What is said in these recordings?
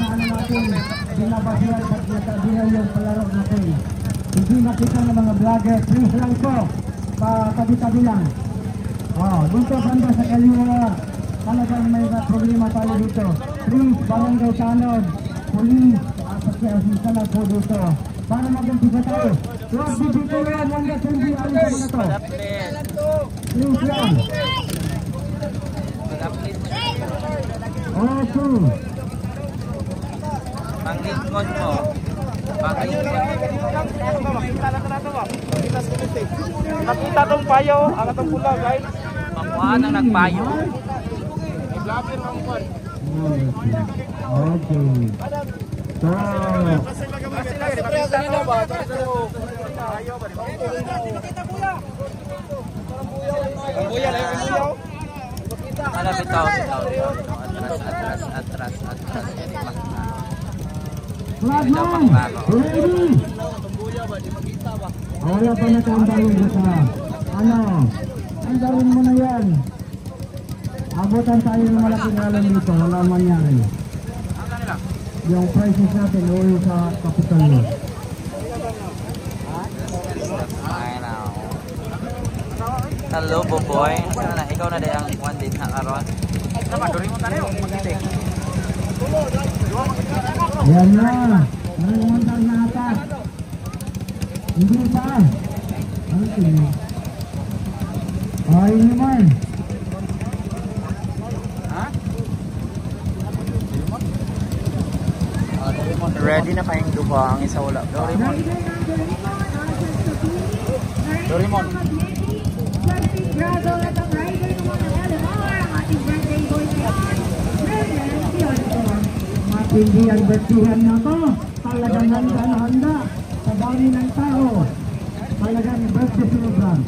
ano natin, binabasihan at natabihan yung palaro natin. Hindi makita ng mga vlogger, please lang po, patabi-tabi lang. Dito banda sa kaliwa, talagang may problema tayo dito. Please, barangay Tanod, police, asosiyasyon na po dito. Para mag-umpisa tayo. Huwag dito yan, hanggang hindi alis sa mga to. Please lang. Okay. Panglingkod mo. Nakita tong payo, ang atong pula, guys. Pakuhaan ang nagpayo. Okay. So, Alam ito. Atras. Flagman, ready? Wala pa nakambayin sa ano, andarin mo na yan. Abutan tayo ng malaking alam dito, wala mangyari. Yung prices natin, uwi sa kapital mo. Hello, Boboy. Sana ikaw na din ang one din na karon. Yan na. Nangungandang na atas. Hindi pa. Ano ito niyo? Ay naman. Ready na kayong duba ang isa wala. Doraemon. Doraemon. Matindi ang bertihan na to. Talagang handa sa dami ng tao. Talagang birthday program.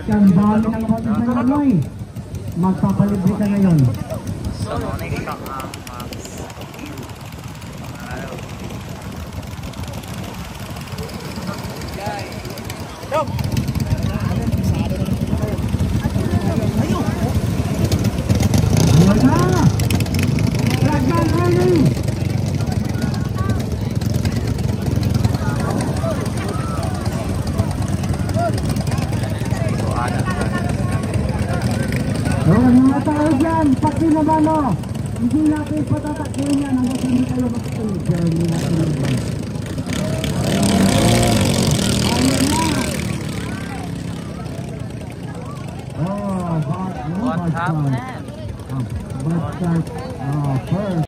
Ang dami ng hotel sa Illinois. Magpapalibre ka ngayon. So, nakikita ang mga tao dyan, pati naman o. Hindi natin patatakbuhin yan hanggang hindi kayo makatulog. Pero hindi natin naman. Ayun na. what happened? First.